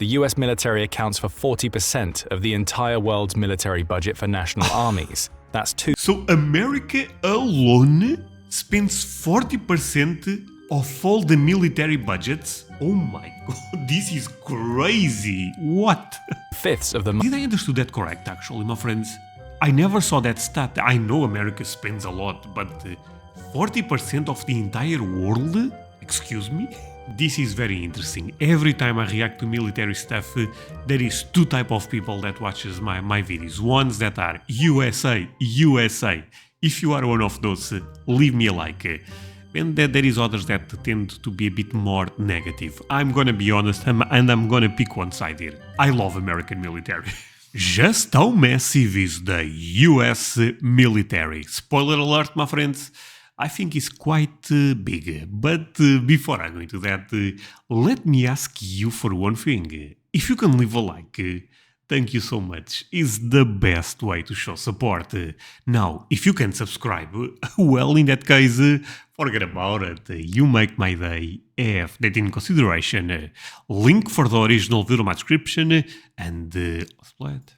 the US military accounts for 40% of the entire world's military budget for national armies. That's two. So America alone spends 40% of all the military budgets? Oh my god, this is crazy. What? Fifths of the Did I understand that correct, actually, my friends? I never saw that stat. I know America spends a lot, but 40% of the entire world? Excuse me? This is very interesting. Every time I react to military stuff, there is two type of people that watches my videos. Ones that are USA. If you are one of those, leave me a like. And there is others that tend to be a bit more negative. I'm gonna be honest and I'm gonna pick one side here. I love American military. Just how massive is the US military? Spoiler alert, my friends. I think it's quite big. But before I go into that, let me ask you for one thing. If you can leave a like, thank you so much. It's the best way to show support. Now, if you can subscribe, well, in that case, forget about it. You make my day. Have that in consideration. Link for the original video in my description, and let's play it.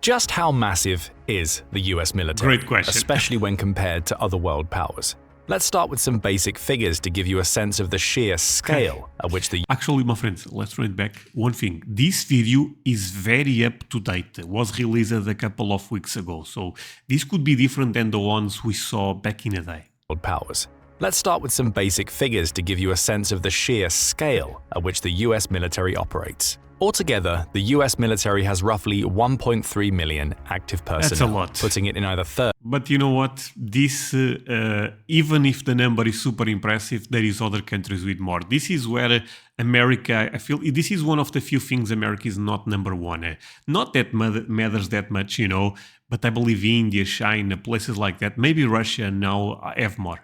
Just how massive is the US military? Great question. Especially when compared to other world powers. Let's start with some basic figures to give you a sense of the sheer scale at which the... Actually, my friends, let's run it back. One thing, this video is very up to date. It was released a couple of weeks ago, so this could be different than the ones we saw back in the day. World powers. Let's start with some basic figures to give you a sense of the sheer scale at which the US military operates. Altogether, the US military has roughly 1.3 million active personnel. That's a lot. Putting it in either third. But you know what? This, even if the number is super impressive, there is other countries with more. This is where America, I feel, this is one of the few things America is not number one. Not that matters that much, you know, but I believe India, China, places like that, maybe Russia now have more.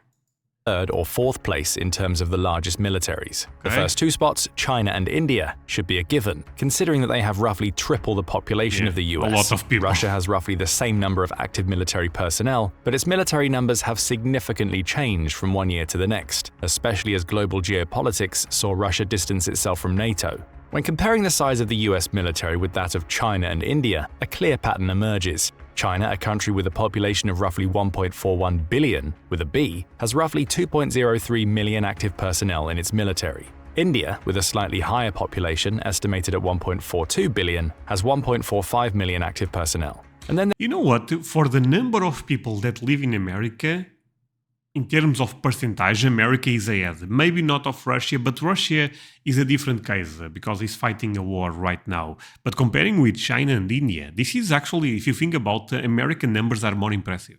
Third or fourth place in terms of the largest militaries. The first two spots, China and India, should be a given, considering that they have roughly triple the population of the US. A lot of people. Russia has roughly the same number of active military personnel, but its military numbers have significantly changed from one year to the next, especially as global geopolitics saw Russia distance itself from NATO. When comparing the size of the US military with that of China and India, a clear pattern emerges. China, a country with a population of roughly 1.41 billion, with a B, has roughly 2.03 million active personnel in its military. India, with a slightly higher population, estimated at 1.42 billion, has 1.45 million active personnel. And then you know what? For the number of people that live in America, in terms of percentage, America is ahead. Maybe not of Russia, but Russia is a different case because it's fighting a war right now. But comparing with China and India, this is actually, if you think about it, American numbers are more impressive.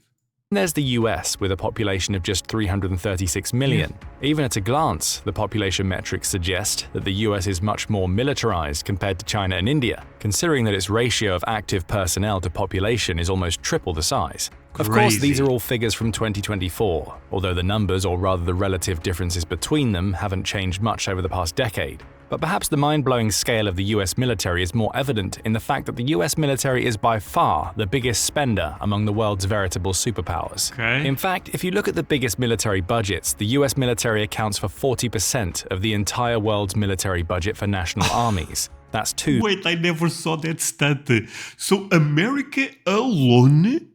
There's the US with a population of just 336 million. Even at a glance, the population metrics suggest that the US is much more militarized compared to China and India, considering that its ratio of active personnel to population is almost triple the size. Of course, these are all figures from 2024, although the numbers, or rather the relative differences between them, haven't changed much over the past decade. But perhaps the mind-blowing scale of the US military is more evident in the fact that the US military is by far the biggest spender among the world's veritable superpowers. In fact, if you look at the biggest military budgets, the US military accounts for 40% of the entire world's military budget for national armies. That's two. Wait, I never saw that stat. So America alone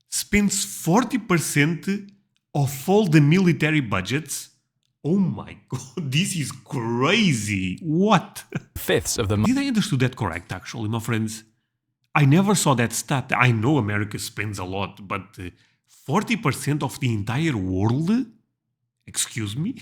spends 40% of all the military budgets? Oh my god, this is crazy. What? Fifths of the... Did I understand that correct, actually, my friends? I never saw that stat. I know America spends a lot, but 40% of the entire world? Excuse me?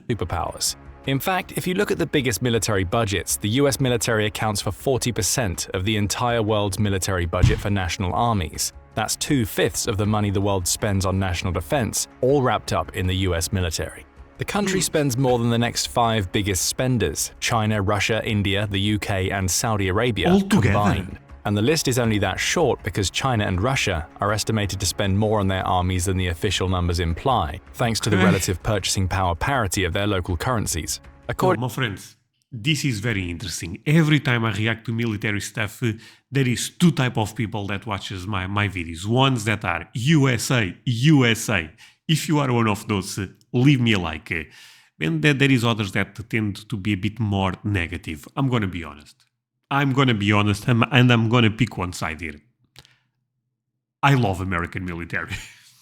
Superpowers. In fact, if you look at the biggest military budgets, the US military accounts for 40% of the entire world's military budget for national armies. That's 2/5 of the money the world spends on national defense, all wrapped up in the US military. The country spends more than the next 5 biggest spenders, China, Russia, India, the UK, and Saudi Arabia combined. And the list is only that short because China and Russia are estimated to spend more on their armies than the official numbers imply, thanks to the relative purchasing power parity of their local currencies. My friends, this is very interesting. Every time I react to military stuff, there is two type of people that watches my videos. Ones that are USA. If you are one of those, leave me a like. And there is others that tend to be a bit more negative. I'm going to be honest. I'm going to be honest, and I'm going to pick one side here. I love American military.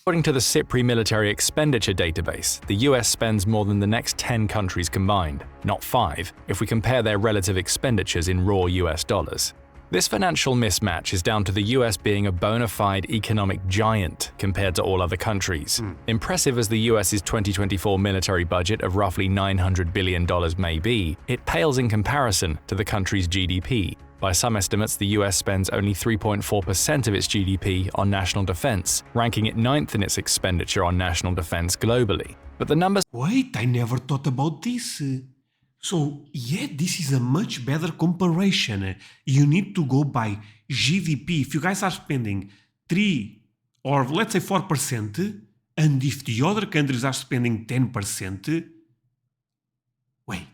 According to the SIPRI military expenditure database, the US spends more than the next 10 countries combined, not 5, if we compare their relative expenditures in raw US dollars. This financial mismatch is down to the US being a bona fide economic giant compared to all other countries. Impressive as the US's 2024 military budget of roughly $900 billion may be, it pales in comparison to the country's GDP. By some estimates, the US spends only 3.4% of its GDP on national defense, ranking it 9th in its expenditure on national defense globally. But the numbers— Wait, I never thought about this. So, yeah, this is a much better comparison. You need to go by GDP. If you guys are spending 3 or let's say 4%, and if the other countries are spending 10%, wait,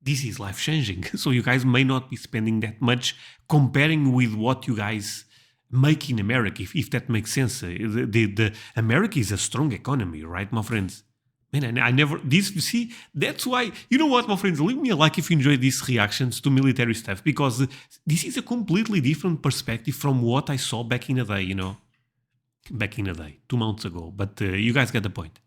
this is life-changing. So you guys may not be spending that much comparing with what you guys make in America, if that makes sense. The America is a strong economy, right, my friends? Man, I never, see, that's why, you know what, my friends, leave me a like if you enjoy these reactions to military stuff, because this is a completely different perspective from what I saw back in the day, you know, back in the day, 2 months ago, but you guys get the point.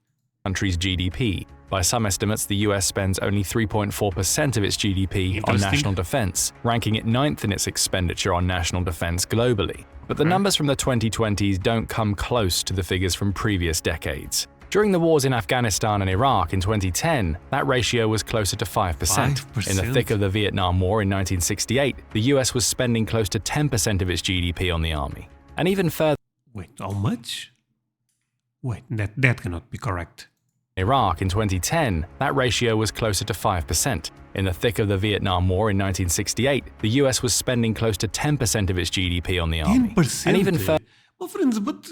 Country's GDP. By some estimates, the US spends only 3.4% of its GDP on national defense, ranking it 9th in its expenditure on national defense globally. But the numbers from the 2020s don't come close to the figures from previous decades. During the wars in Afghanistan and Iraq in 2010, that ratio was closer to 5%. In the thick of the Vietnam War in 1968, the US was spending close to 10% of its GDP on the army. And even further— Wait, how much? Wait, that cannot be correct. Iraq in 2010, that ratio was closer to 5%. In the thick of the Vietnam War in 1968, the US was spending close to 10% of its GDP on the army. 10%? And even further— Well, friends, but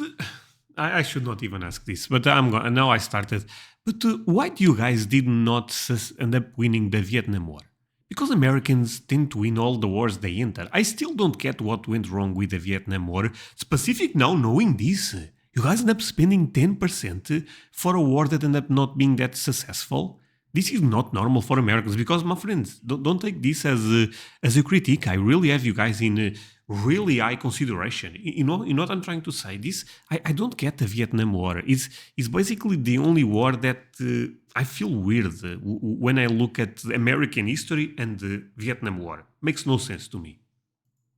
I should not even ask this, but now I started. But why do you guys did not end up winning the Vietnam War? Because Americans tend to win all the wars they enter. I still don't get what went wrong with the Vietnam War. Specific now knowing this, you guys end up spending 10% for a war that ended up not being that successful. This is not normal for Americans, because, my friends, don't take this as a critique. I really have you guys in really high consideration. You know what I'm trying to say? I don't get the Vietnam War. It's basically the only war that I feel weird when I look at American history and the Vietnam War. Makes no sense to me.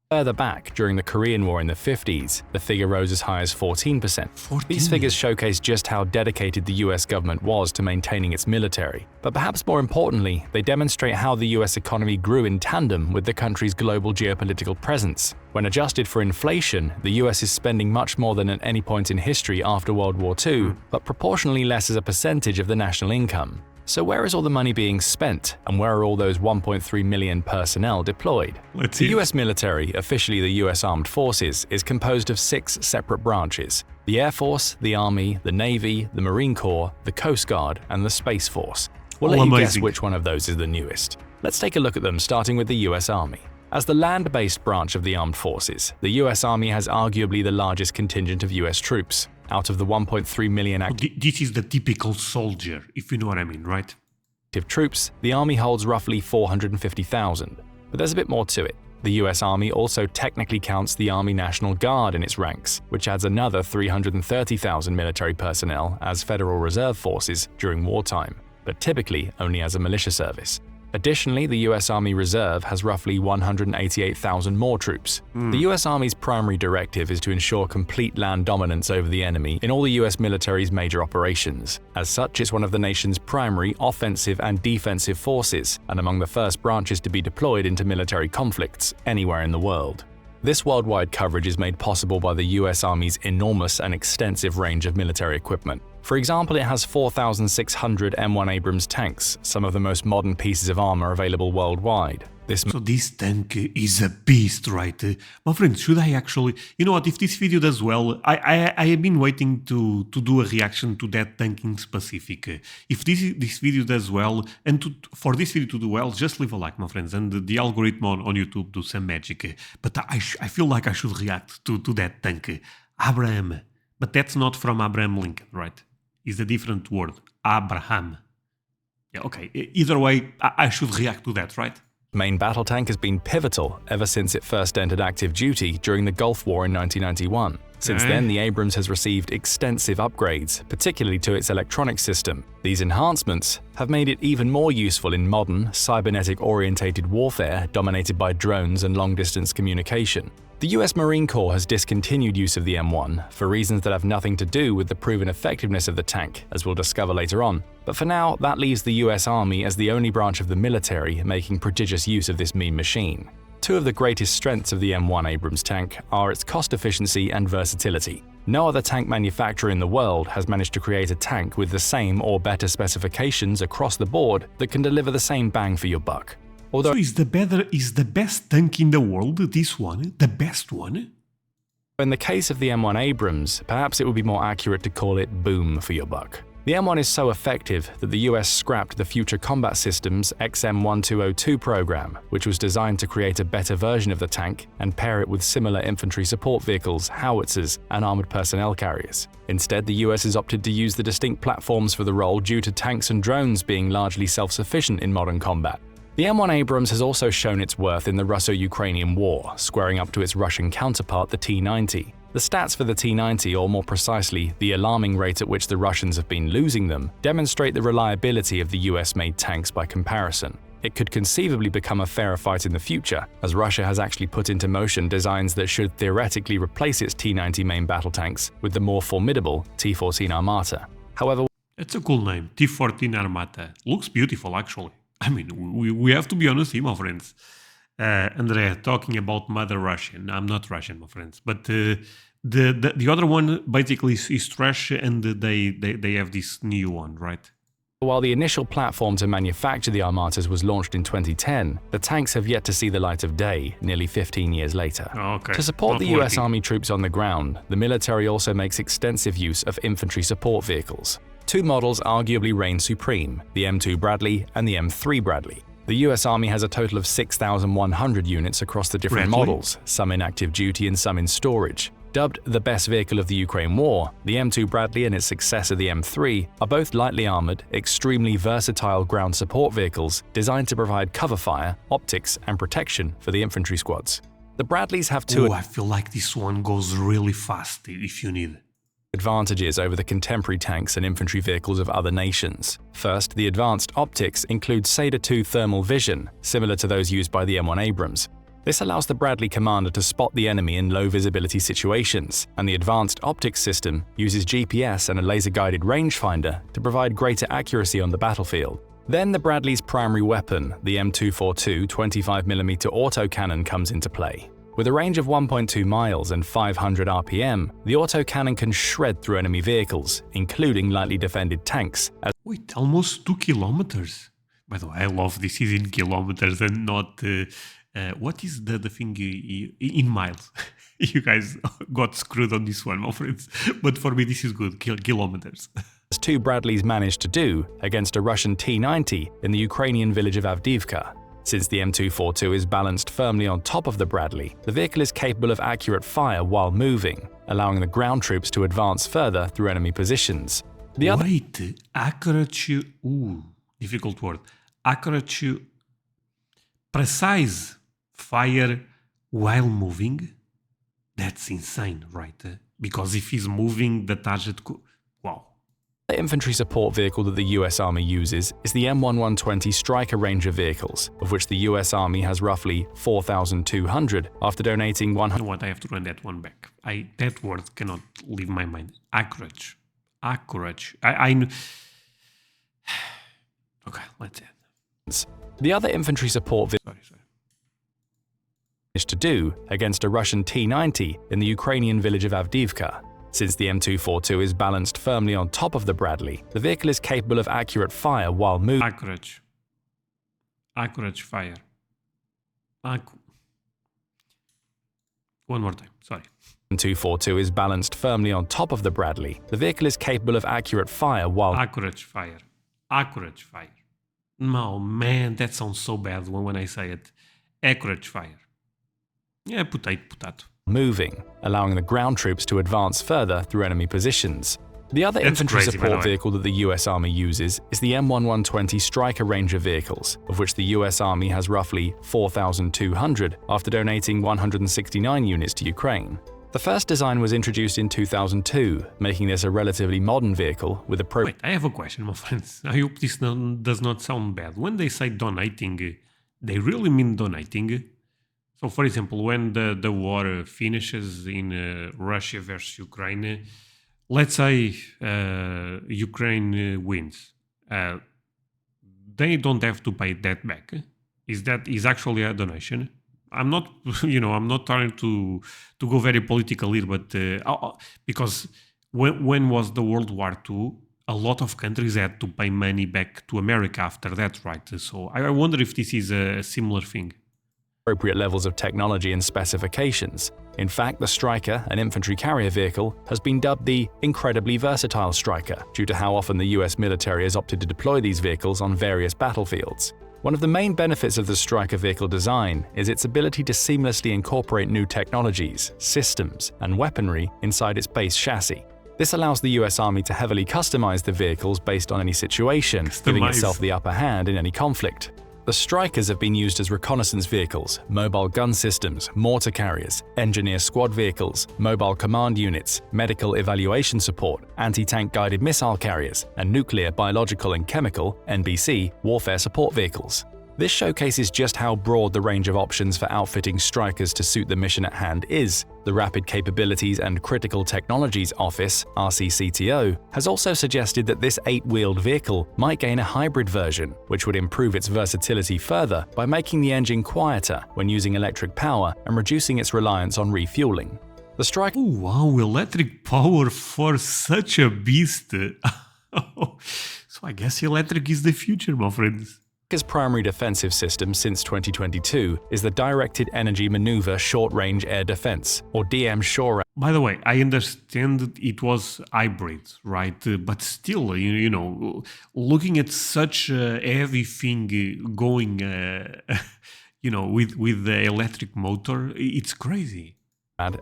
Further back, during the Korean War in the 50s, the figure rose as high as 14%. 14? These figures showcase just how dedicated the US government was to maintaining its military. But perhaps more importantly, they demonstrate how the US economy grew in tandem with the country's global geopolitical presence. When adjusted for inflation, the US is spending much more than at any point in history after World War II, but proportionally less as a percentage of the national income. So where is all the money being spent, and where are all those 1.3 million personnel deployed? Let's see. The US military, officially the US Armed Forces, is composed of 6 separate branches: the Air Force, the Army, the Navy, the Marine Corps, the Coast Guard, and the Space Force. We'll let you guess which one of those is the newest. Let's take a look at them, starting with the US Army. As the land-based branch of the armed forces, the US Army has arguably the largest contingent of US troops. Out of the 1.3 million This is the typical soldier, if you know what I mean, right? active troops, the Army holds roughly 450,000. But there's a bit more to it. The US Army also technically counts the Army National Guard in its ranks, which adds another 330,000 military personnel as Federal Reserve forces during wartime, but typically only as a militia service. Additionally, the US Army Reserve has roughly 188,000 more troops. The US Army's primary directive is to ensure complete land dominance over the enemy in all the US military's major operations. As such, it's one of the nation's primary offensive and defensive forces, and among the first branches to be deployed into military conflicts anywhere in the world. This worldwide coverage is made possible by the US Army's enormous and extensive range of military equipment. For example, it has 4,600 M1 Abrams tanks, some of the most modern pieces of armor available worldwide. So this tank is a beast, right? My friend, should I actually... You know what, if this video does well, I have been waiting to do a reaction to that tank in specific. If this video does well, and for this video to do well, just leave a like, my friends, and the algorithm on YouTube do some magic. But I feel like I should react to that tank. Abraham. But that's not from Abraham Lincoln, right? It's a different word. Abraham. Yeah, okay. Either way, I should react to that, right? Main battle tank has been pivotal ever since it first entered active duty during the Gulf War in 1991. Since then, the Abrams has received extensive upgrades, particularly to its electronic system. These enhancements have made it even more useful in modern, cybernetic-orientated warfare dominated by drones and long-distance communication. The US Marine Corps has discontinued use of the M1 for reasons that have nothing to do with the proven effectiveness of the tank, as we'll discover later on. But for now, that leaves the US Army as the only branch of the military making prodigious use of this mean machine. Two of the greatest strengths of the M1 Abrams tank are its cost efficiency and versatility. No other tank manufacturer in the world has managed to create a tank with the same or better specifications across the board that can deliver the same bang for your buck. Although So is the best tank in the world this one? The best one? in the case of the M1 Abrams, perhaps it would be more accurate to call it boom for your buck. The M1 is so effective that the US scrapped the Future Combat Systems XM1202 program, which was designed to create a better version of the tank and pair it with similar infantry support vehicles, howitzers, and armored personnel carriers. Instead, the US has opted to use the distinct platforms for the role due to tanks and drones being largely self-sufficient in modern combat. The M1 Abrams has also shown its worth in the Russo-Ukrainian War, squaring up to its Russian counterpart, the T-90. The stats for the T-90, or more precisely, the alarming rate at which the Russians have been losing them, demonstrate the reliability of the US-made tanks by comparison. It could conceivably become a fairer fight in the future, as Russia has actually put into motion designs that should theoretically replace its T-90 main battle tanks with the more formidable T-14 Armata. However, It's a cool name, T-14 Armata. Looks beautiful, actually. I mean, we have to be honest here, my friends. André, talking about Mother Russian. I'm not Russian, my friends. But the other one basically is trash, and they have this new one, right? while the initial platform to manufacture the Armatas was launched in 2010, the tanks have yet to see the light of day nearly 15 years later. Okay. To support Not the US working. Army troops on the ground, the military also makes extensive use of infantry support vehicles. Two models arguably reign supreme, the M2 Bradley and the M3 Bradley. The US Army has a total of 6,100 units across the different Bradley? models, some in active duty and some in storage. Dubbed the best vehicle of the Ukraine war, the M2 Bradley and its successor the M3 are both lightly armored, extremely versatile ground support vehicles designed to provide cover fire, optics, and protection for the infantry squads. The Bradleys have two Oh, I feel like this one goes really fast if you need. advantages over the contemporary tanks and infantry vehicles of other nations. First, the advanced optics include SADA 2 thermal vision, similar to those used by the M1 Abrams. This allows the Bradley commander to spot the enemy in low visibility situations, and the advanced optics system uses GPS and a laser-guided rangefinder to provide greater accuracy on the battlefield. Then the Bradley's primary weapon, the M242 25mm autocannon, comes into play. With a range of 1.2 miles and 500 RPM, the autocannon can shred through enemy vehicles, including lightly defended tanks, as Wait, almost 2 kilometers. By the way, I love this is in kilometers and not. What is the thing in miles? You guys got screwed on this one, my friends. But for me, this is good. Kilometers. two Bradleys managed to do against a Russian T-90 in the Ukrainian village of Avdiivka. Since the M242 is balanced firmly on top of the Bradley, the vehicle is capable of accurate fire while moving, allowing the ground troops to advance further through enemy positions. The other Wait, accurate. Difficult word. Accurate. Precise fire while moving? That's insane, right? Because if he's moving, the target wow. The infantry support vehicle that the US Army uses is the M1120 Striker Ranger vehicles, of which the US Army has roughly 4,200 after donating You know what? I have to run that one back. That word cannot leave my mind. Accurate. Accurate. Okay, let's end. The other infantry support vehicle Sorry. to do against a Russian T-90 in the Ukrainian village of Avdiivka. Since the M242 is balanced firmly on top of the Bradley, the vehicle is capable of accurate fire while moving. Accurate. Accurate fire. One more time. Sorry. M242 is balanced firmly on top of the Bradley. The vehicle is capable of accurate fire while Accurate fire. Accurate fire. No, man, that sounds so bad when I say it. Accurate fire. Yeah, potato. moving, allowing the ground troops to advance further through enemy positions. The other That's infantry crazy, by the support way. vehicle that the US Army uses is the M1120 Stryker Ranger vehicles, of which the US Army has roughly 4,200 after donating 169 units to Ukraine. The first design was introduced in 2002, making this a relatively modern vehicle with Wait, I have a question, my friends. I hope this does not sound bad. When they say donating, they really mean donating? So, for example, when the war finishes in Russia versus Ukraine, let's say Ukraine wins. They don't have to pay that back. Is actually a donation? I'm not, I'm not trying to go very political here, but because when was the World War II, a lot of countries had to pay money back to America after that, right? So I wonder if this is a similar thing. appropriate levels of technology and specifications. In fact, the Stryker, an infantry carrier vehicle, has been dubbed the incredibly versatile Stryker due to how often the US military has opted to deploy these vehicles on various battlefields. One of the main benefits of the Stryker vehicle design is its ability to seamlessly incorporate new technologies, systems, and weaponry inside its base chassis. This allows the US Army to heavily customize the vehicles based on any situation, giving itself the upper hand in any conflict. The Strykers have been used as reconnaissance vehicles, mobile gun systems, mortar carriers, engineer squad vehicles, mobile command units, medical evaluation support, anti-tank guided missile carriers, and nuclear, biological and chemical (NBC) warfare support vehicles. This showcases just how broad the range of options for outfitting Strykers to suit the mission at hand is. The Rapid Capabilities and Critical Technologies Office (RCCTO) has also suggested that this 8-wheeled vehicle might gain a hybrid version, which would improve its versatility further by making the engine quieter when using electric power and reducing its reliance on refueling. The Stryker Oh, wow, electric power for such a beast. So I guess electric is the future, my friends. America's primary defensive system since 2022 is the Directed Energy Maneuver Short-Range Air Defense, or DM-SHORAD. By the way, I understand it was hybrid, right? But still, looking at such a heavy thing going, with the electric motor, it's crazy.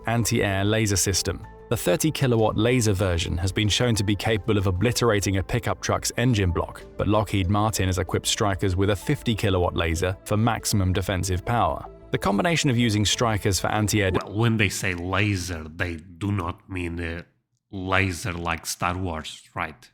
Anti-air laser system. The 30-kilowatt laser version has been shown to be capable of obliterating a pickup truck's engine block, but Lockheed Martin has equipped Strykers with a 50-kilowatt laser for maximum defensive power. The combination of using Strykers for anti-air Well, when they say laser, they do not mean laser like Star Wars, right?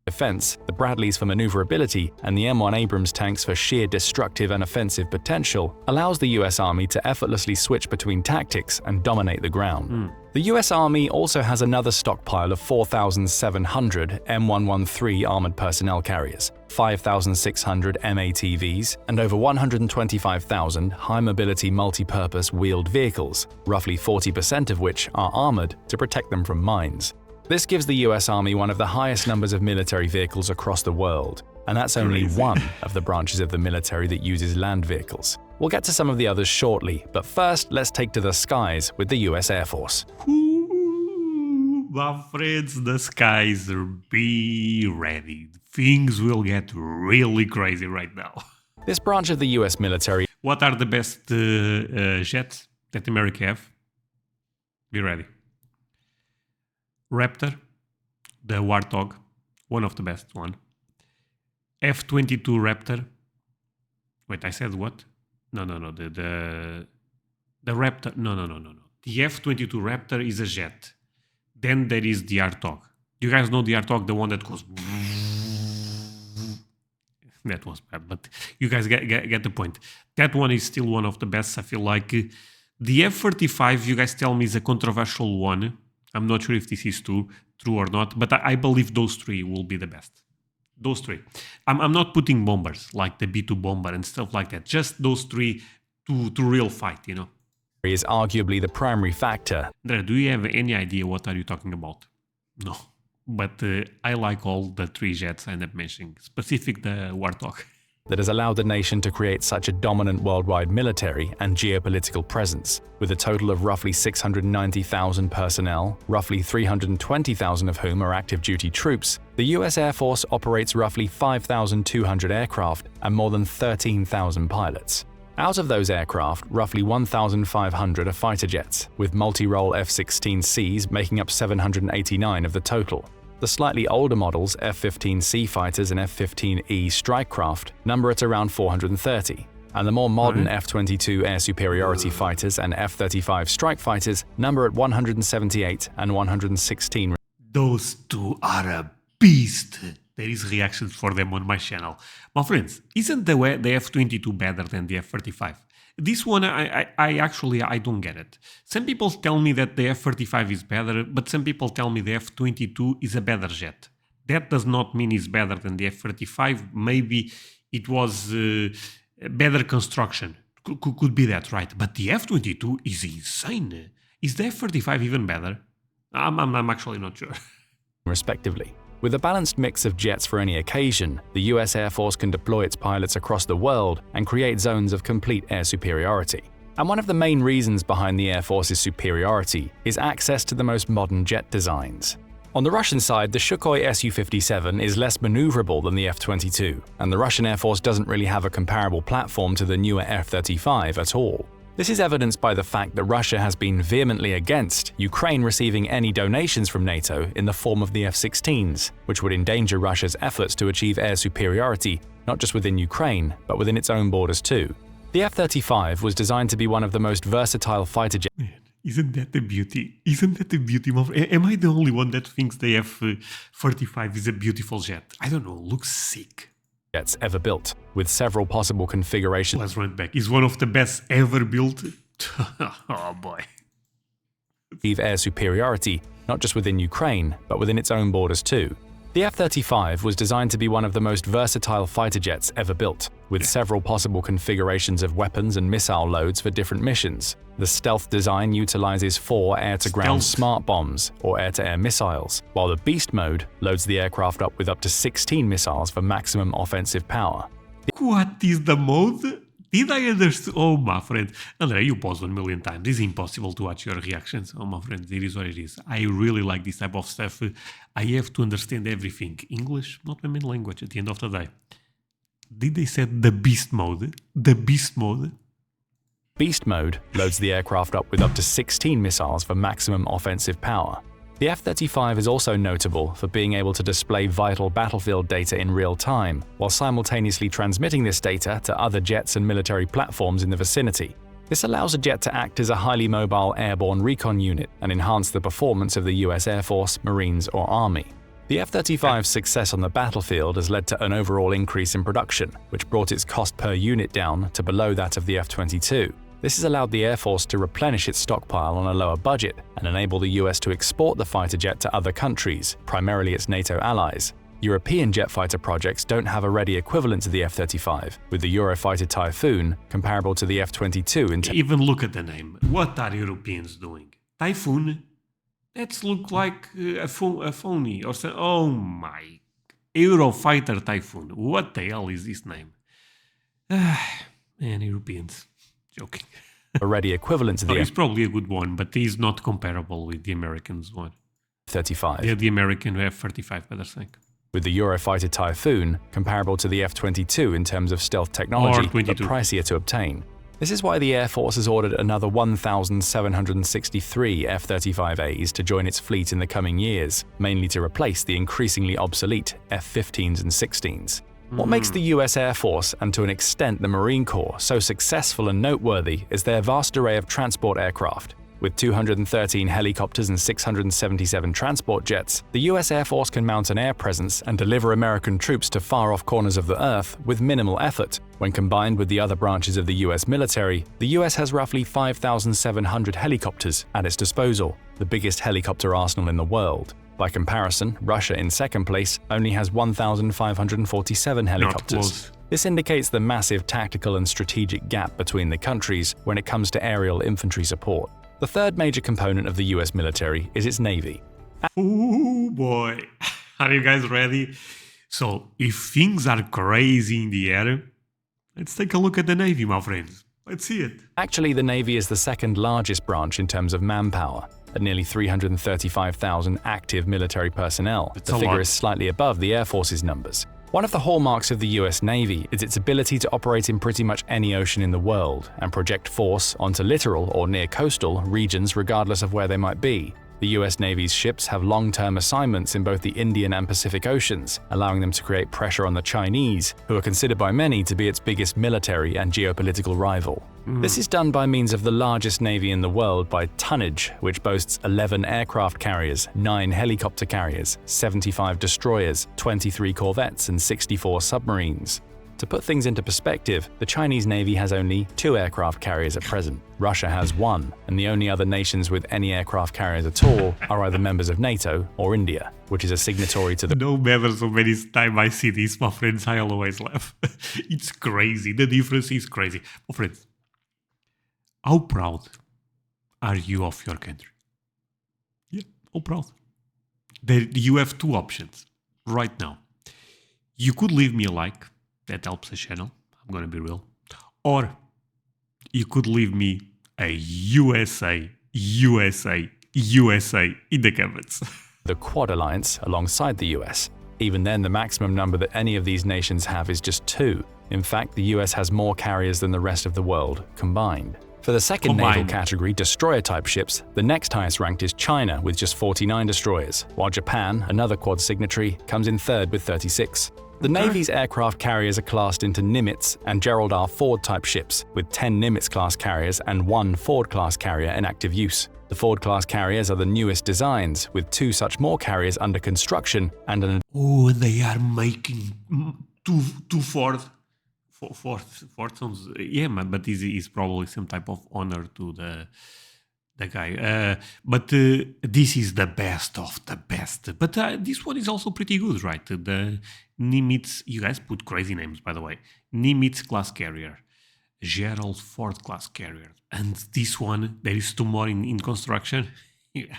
defense, the Bradleys for maneuverability, and the M1 Abrams tanks for sheer destructive and offensive potential allows the US Army to effortlessly switch between tactics and dominate the ground. The US Army also has another stockpile of 4,700 M113 armored personnel carriers, 5,600 MATVs, and over 125,000 high-mobility multi-purpose wheeled vehicles, roughly 40% of which are armored to protect them from mines. This gives the US Army one of the highest numbers of military vehicles across the world, and that's only one of the branches of the military that uses land vehicles. We'll get to some of the others shortly, but first let's take to the skies with the US Air Force. Ooh, my friends, the skies are be ready. Things will get really crazy right now. This branch of the US military What are the best jets that America have? Be ready. Raptor, the Warthog, one of the best one. F-22 Raptor. Wait, I said what? No. The Raptor. No. The F-22 Raptor is a jet. Then there is the Warthog. You guys know the Warthog, the one that goes. That was bad, but you guys get the point. That one is still one of the best. I feel like the F-35. You guys tell me is a controversial one. I'm not sure if this is true or not, but I believe those three will be the best. Those three. I'm not putting bombers like the B-2 bomber and stuff like that. Just those three to real fight, you know. is arguably the primary factor André, do you have any idea what are you talking about? No. But I like all the three jets I ended up mentioning, specific the Warthog. that has allowed the nation to create such a dominant worldwide military and geopolitical presence. With a total of roughly 690,000 personnel, roughly 320,000 of whom are active duty troops, the US Air Force operates roughly 5,200 aircraft and more than 13,000 pilots. Out of those aircraft, roughly 1,500 are fighter jets, with multi-role F-16Cs making up 789 of the total. The slightly older models, F-15C fighters and F-15E strike craft, number at around 430, and the more modern F-22 air superiority fighters and F-35 strike fighters number at 178 and 116. Those two are a beast. There is reactions for them on my channel. My friends, isn't the F-22 better than the F-35? This one, I actually don't get it. Some people tell me that the F-35 is better, but some people tell me the F-22 is a better jet. That does not mean it's better than the F-35. Maybe it was better construction. Could be that, right? But the F-22 is insane. Is the F-35 even better? I'm actually not sure. Respectively. With a balanced mix of jets for any occasion, the US Air Force can deploy its pilots across the world and create zones of complete air superiority. And one of the main reasons behind the Air Force's superiority is access to the most modern jet designs. On the Russian side, the Sukhoi Su-57 is less maneuverable than the F-22, and the Russian Air Force doesn't really have a comparable platform to the newer F-35 at all. This is evidenced by the fact that Russia has been vehemently against Ukraine receiving any donations from NATO in the form of the F-16s, which would endanger Russia's efforts to achieve air superiority not just within Ukraine, but within its own borders too. The F-35 was designed to be one of the most versatile fighter jets. Man, isn't that the beauty? Isn't that the beauty? Am I the only one that thinks the F-35 is a beautiful jet? I don't know, looks sick. Ever built, with several possible configurations. Let's run it back. Is one of the best ever built. Oh boy. Achieve air superiority, not just within Ukraine, but within its own borders too. The F-35 was designed to be one of the most versatile fighter jets ever built, with several possible configurations of weapons and missile loads for different missions. The stealth design utilizes 4 air-to-ground smart bombs, or air-to-air missiles, while the beast mode loads the aircraft up with up to 16 missiles for maximum offensive power. What is the mode? Did I understand? Oh, my friend. André, you paused 1 million times. It's impossible to watch your reactions. Oh, my friend, it is what it is. I really like this type of stuff. I have to understand everything. English, not my main language at the end of the day. Did they say the beast mode? The beast mode? Beast mode loads the aircraft up with up to 16 missiles for maximum offensive power. The F-35 is also notable for being able to display vital battlefield data in real time, while simultaneously transmitting this data to other jets and military platforms in the vicinity. This allows a jet to act as a highly mobile airborne recon unit and enhance the performance of the US Air Force, Marines, or Army. The F-35's success on the battlefield has led to an overall increase in production, which brought its cost per unit down to below that of the F-22. This has allowed the Air Force to replenish its stockpile on a lower budget and enable the US to export the fighter jet to other countries, primarily its NATO allies. European jet fighter projects don't have a ready equivalent to the F-35, with the Eurofighter Typhoon comparable to the F-22 in Even look at the name. What are Europeans doing? Typhoon? That's look like a phony or so. Oh my. Eurofighter Typhoon. What the hell is this name? Man, Europeans. Joking. a ready equivalent to the It's probably a good one, but he's not comparable with the Americans one. F-35. Yeah, the American F-35, better think. With the Eurofighter Typhoon comparable to the F-22 in terms of stealth technology, but pricier to obtain. This is why the Air Force has ordered another 1,763 F-35As to join its fleet in the coming years, mainly to replace the increasingly obsolete F-15s and 16s. What makes the US Air Force, and to an extent the Marine Corps, so successful and noteworthy is their vast array of transport aircraft. With 213 helicopters and 677 transport jets, the US Air Force can mount an air presence and deliver American troops to far-off corners of the Earth with minimal effort. When combined with the other branches of the US military, the US has roughly 5,700 helicopters at its disposal, the biggest helicopter arsenal in the world. By comparison, Russia in second place only has 1,547 helicopters. This indicates the massive tactical and strategic gap between the countries when it comes to aerial infantry support. The third major component of the US military is its Navy. Oh boy, are you guys ready? So, if things are crazy in the air, let's take a look at the Navy, my friends. Let's see it. Actually, the Navy is the second largest branch in terms of manpower, at nearly 335,000 active military personnel. The figure is slightly above the Air Force's numbers. One of the hallmarks of the US Navy is its ability to operate in pretty much any ocean in the world and project force onto littoral or near coastal regions regardless of where they might be. The US Navy's ships have long-term assignments in both the Indian and Pacific Oceans, allowing them to create pressure on the Chinese, who are considered by many to be its biggest military and geopolitical rival. This is done by means of the largest navy in the world by tonnage, which boasts 11 aircraft carriers, 9 helicopter carriers, 75 destroyers, 23 corvettes, and 64 submarines. To put things into perspective, the Chinese Navy has only 2 aircraft carriers at present. Russia has 1, and the only other nations with any aircraft carriers at all are either members of NATO or India, which is a signatory to the No matter so many times I see this, my friends, I always laugh. It's crazy. The difference is crazy. My friends, how proud are you of your country? Yeah, how proud. You have 2 options right now. You could leave me a like. That helps the channel, I'm gonna be real. Or you could leave me a USA in the comments. the Quad Alliance alongside the US. Even then, the maximum number that any of these nations have is just 2. In fact, the US has more carriers than the rest of the world combined. For the second naval category, destroyer-type ships, the next highest ranked is China with just 49 destroyers, while Japan, another Quad signatory, comes in third with 36. The Navy's aircraft carriers are classed into Nimitz and Gerald R. Ford-type ships, with 10 Nimitz-class carriers and 1 Ford-class carrier in active use. The Ford-class carriers are the newest designs, with 2 such more carriers under construction and an... Oh, they are making 2 Ford sounds... Yeah, man, but this is probably some type of honor to the guy. But this is the best of the best. But this one is also pretty good, right? The Nimitz, you guys put crazy names, by the way. Nimitz class carrier, Gerald Ford class carrier. And this one, there is 2 more in construction. Yeah.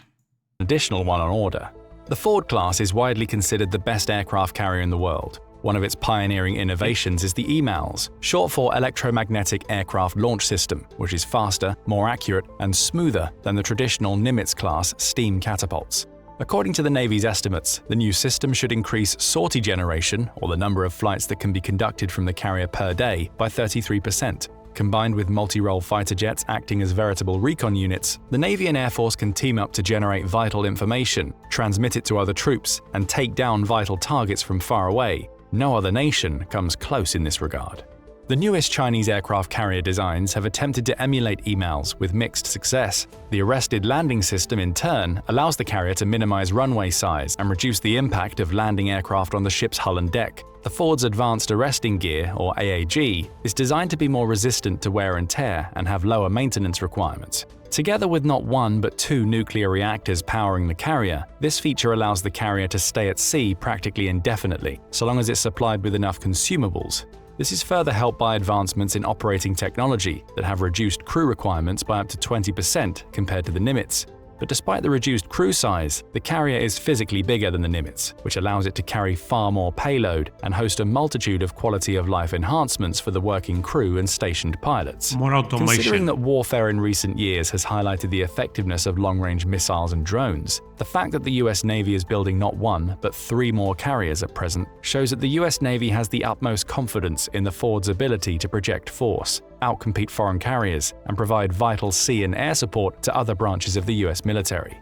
Additional one on order. The Ford class is widely considered the best aircraft carrier in the world. One of its pioneering innovations is the EMALS, short for Electromagnetic Aircraft Launch System, which is faster, more accurate, and smoother than the traditional Nimitz-class steam catapults. According to the Navy's estimates, the new system should increase sortie generation, or the number of flights that can be conducted from the carrier per day, by 33%. Combined with multi-role fighter jets acting as veritable recon units, the Navy and Air Force can team up to generate vital information, transmit it to other troops, and take down vital targets from far away. No other nation comes close in this regard. The newest Chinese aircraft carrier designs have attempted to emulate EMALS with mixed success. The arrested landing system, in turn, allows the carrier to minimize runway size and reduce the impact of landing aircraft on the ship's hull and deck. The Ford's Advanced Arresting Gear, or AAG, is designed to be more resistant to wear and tear and have lower maintenance requirements. Together with not 1 but 2 nuclear reactors powering the carrier, this feature allows the carrier to stay at sea practically indefinitely, so long as it's supplied with enough consumables. This is further helped by advancements in operating technology that have reduced crew requirements by up to 20% compared to the Nimitz. But despite the reduced crew size, the carrier is physically bigger than the Nimitz, which allows it to carry far more payload and host a multitude of quality-of-life enhancements for the working crew and stationed pilots. More automation. Considering that warfare in recent years has highlighted the effectiveness of long-range missiles and drones, the fact that the US Navy is building not 1 but 3 more carriers at present shows that the US Navy has the utmost confidence in the Ford's ability to project force, outcompete foreign carriers, and provide vital sea and air support to other branches of the US military.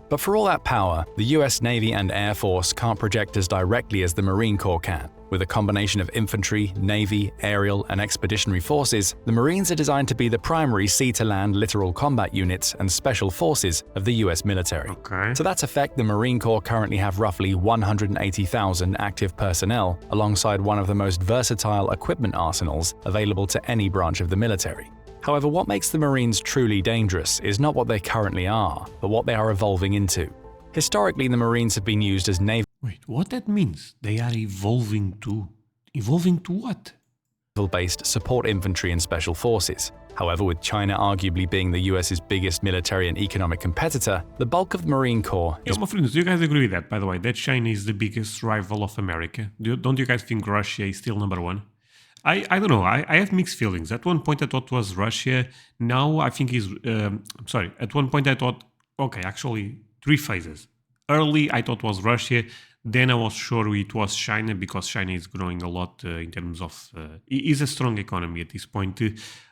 But for all that power, the US Navy and Air Force can't project as directly as the Marine Corps can. With a combination of infantry, navy, aerial, and expeditionary forces, the Marines are designed to be the primary sea-to-land littoral combat units and special forces of the US military. To that effect, the Marine Corps currently have roughly 180,000 active personnel, alongside one of the most versatile equipment arsenals available to any branch of the military. However, what makes the Marines truly dangerous is not what they currently are, but what they are evolving into. Historically, the Marines have been used as naval... Wait, what that means? They are evolving to... Evolving to what? ...based support infantry and special forces. However, with China arguably being the US's biggest military and economic competitor, the bulk of the Marine Corps is... my friends, do you guys agree with that, by the way? That China is the biggest rival of America? Don't you guys think Russia is still number 1? I don't know. I have mixed feelings. At one point I thought it was Russia. Now I think is at one point I thought, okay, actually 3 phases. Early I thought it was Russia. Then I was sure it was China because China is growing a lot in terms of... it is a strong economy at this point.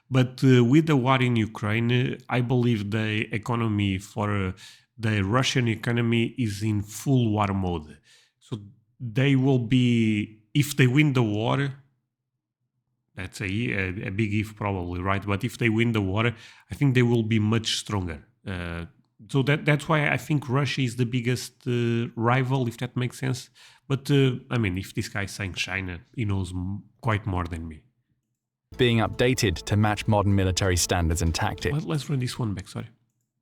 But with the war in Ukraine, I believe the economy for the Russian economy is in full war mode. So they will be, if they win the war, that's a big if probably, right? But if they win the war, I think they will be much stronger. So that's why I think Russia is the biggest rival, if that makes sense. But I mean, if this guy is saying China, he knows quite more than me. Being updated to match modern military standards and tactics. Let's run this one back, sorry.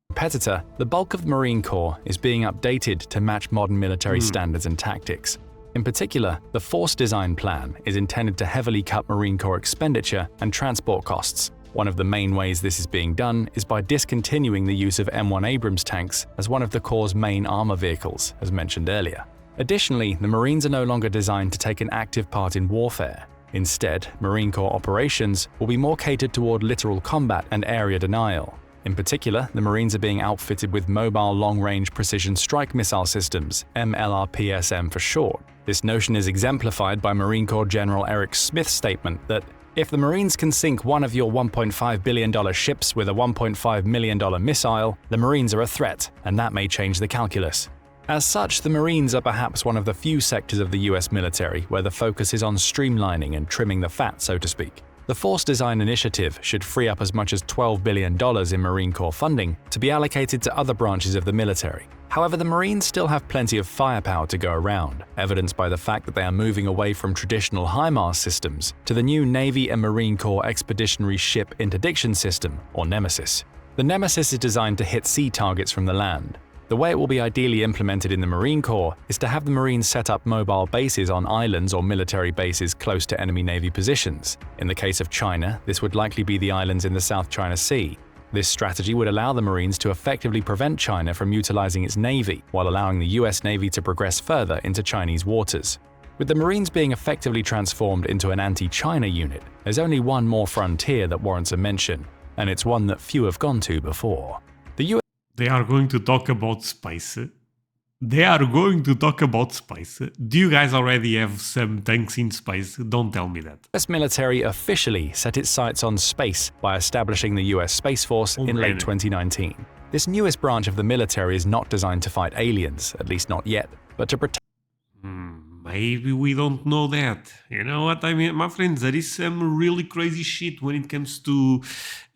Competitor, the bulk of the Marine Corps is being updated to match modern military standards and tactics. In particular, the Force Design Plan is intended to heavily cut Marine Corps expenditure and transport costs. One of the main ways this is being done is by discontinuing the use of M1 Abrams tanks as one of the Corps' main armor vehicles, as mentioned earlier. Additionally, the Marines are no longer designed to take an active part in warfare. Instead, Marine Corps operations will be more catered toward littoral combat and area denial. In particular, the Marines are being outfitted with Mobile Long-Range Precision Strike Missile Systems, MLRPSM for short. This notion is exemplified by Marine Corps General Eric Smith's statement that if the Marines can sink one of your $1.5 billion ships with a $1.5 million missile, the Marines are a threat, and that may change the calculus. As such, the Marines are perhaps one of the few sectors of the US military where the focus is on streamlining and trimming the fat, so to speak. The Force Design Initiative should free up as much as $12 billion in Marine Corps funding to be allocated to other branches of the military. However, the Marines still have plenty of firepower to go around, evidenced by the fact that they are moving away from traditional HIMARS systems to the new Navy and Marine Corps Expeditionary Ship Interdiction System, or Nemesis. The Nemesis is designed to hit sea targets from the land. The way it will be ideally implemented in the Marine Corps is to have the Marines set up mobile bases on islands or military bases close to enemy Navy positions. In the case of China, this would likely be the islands in the South China Sea. This strategy would allow the Marines to effectively prevent China from utilizing its Navy, while allowing the US Navy to progress further into Chinese waters. With the Marines being effectively transformed into an anti-China unit, there's only one more frontier that warrants a mention, and it's one that few have gone to before. They are going to talk about space. They are going to talk about space. Do you guys already have some tanks in space? Don't tell me that. The US military officially set its sights on space by establishing the US Space Force in late 2019. This newest branch of the military is not designed to fight aliens, at least not yet, but to protect. Maybe we don't know that. You know what I mean, my friends? There is some really crazy shit when it comes to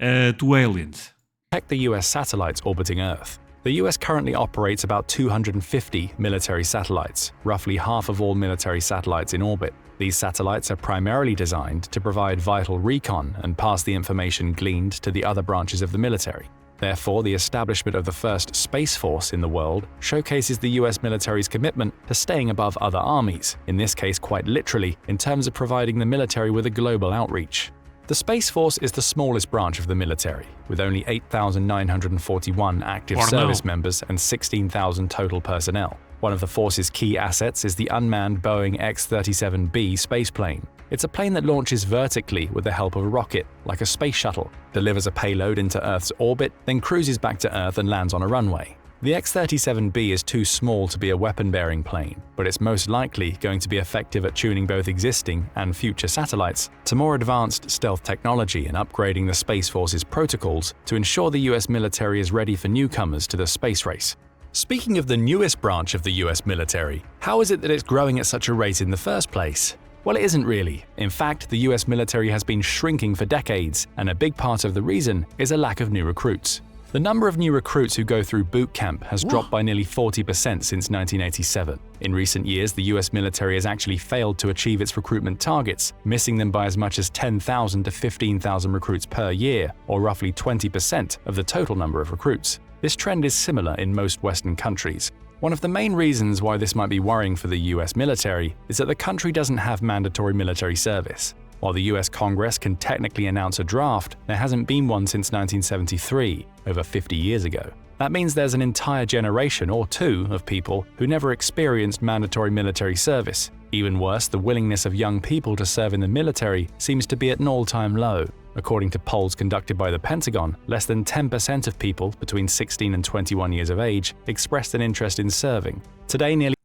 aliens. Protect the US satellites orbiting Earth. The US currently operates about 250 military satellites, roughly half of all military satellites in orbit. These satellites are primarily designed to provide vital recon and pass the information gleaned to the other branches of the military. Therefore, the establishment of the first Space Force in the world showcases the US military's commitment to staying above other armies, in this case quite literally, in terms of providing the military with a global outreach. The Space Force is the smallest branch of the military, with only 8,941 active service members and 16,000 total personnel. One of the force's key assets is the unmanned Boeing X-37B spaceplane. It's a plane that launches vertically with the help of a rocket, like a space shuttle, delivers a payload into Earth's orbit, then cruises back to Earth and lands on a runway. The X-37B is too small to be a weapon-bearing plane, but it's most likely going to be effective at tuning both existing and future satellites to more advanced stealth technology and upgrading the Space Force's protocols to ensure the US military is ready for newcomers to the space race. Speaking of the newest branch of the US military, how is it that it's growing at such a rate in the first place? Well, it isn't really. In fact, the US military has been shrinking for decades, and a big part of the reason is a lack of new recruits. The number of new recruits who go through boot camp has dropped by nearly 40% since 1987. In recent years, the US military has actually failed to achieve its recruitment targets, missing them by as much as 10,000 to 15,000 recruits per year, or roughly 20% of the total number of recruits. This trend is similar in most Western countries. One of the main reasons why this might be worrying for the US military is that the country doesn't have mandatory military service. While the US Congress can technically announce a draft, there hasn't been one since 1973, over 50 years ago. That means there's an entire generation or two of people who never experienced mandatory military service. Even worse, the willingness of young people to serve in the military seems to be at an all-time low. According to polls conducted by the Pentagon, less than 10% of people between 16 and 21 years of age expressed an interest in serving. Today, nearly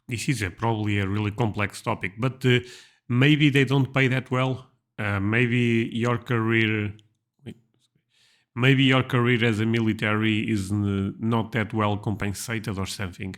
this is probably a really complex topic, but maybe they don't pay that well. Maybe your career Maybe your career as a military is not that well compensated or something.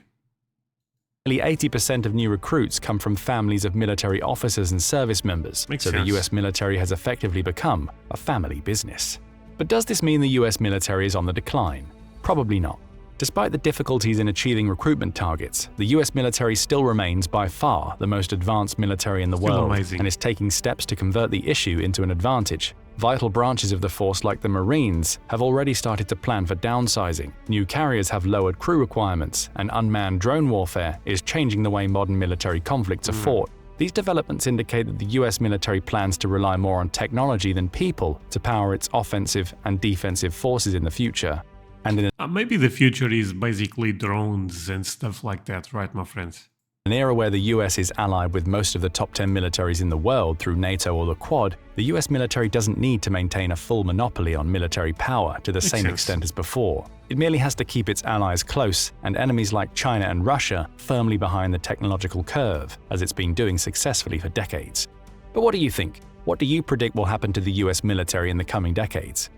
Nearly 80% of new recruits come from families of military officers and service members, Makes so sense. the US military has effectively become a family business. But does this mean the US military is on the decline? Probably not. Despite the difficulties in achieving recruitment targets, the US military still remains by far the most advanced military in the Still world amazing. and is taking steps to convert the issue into an advantage. Vital branches of the force like the Marines have already started to plan for downsizing, new carriers have lowered crew requirements, and unmanned drone warfare is changing the way modern military conflicts are fought. These developments indicate that the US military plans to rely more on technology than people to power its offensive and defensive forces in the future. And in Maybe the future is basically drones and stuff like that, right, my friends? an era where the US is allied with most of the top 10 militaries in the world through NATO or the Quad, the US military doesn't need to maintain a full monopoly on military power to the Makes same sense. extent as before. It merely has to keep its allies close and enemies like China and Russia firmly behind the technological curve, as it's been doing successfully for decades. But what do you think? What do you predict will happen to the US military in the coming decades?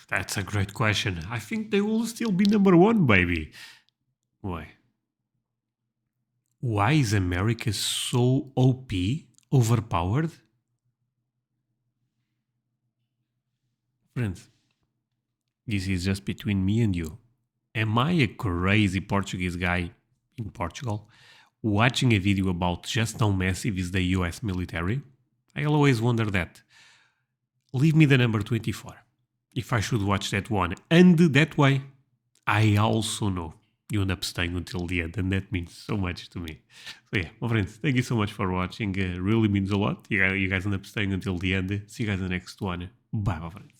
That's a great question. I think they will still be number one, baby. Why? Why is America so OP, overpowered? Friends, this is just between me and you. Am I a crazy Portuguese guy in Portugal watching a video about just how massive is the US military? I always wonder that. Leave me the number 24 if I should watch that one. And that way, I also know you end up staying until the end, and that means so much to me. So yeah, my friends, thank you so much for watching. Really means a lot. You guys end up staying until the end. See you guys in the next one. Bye, my friends.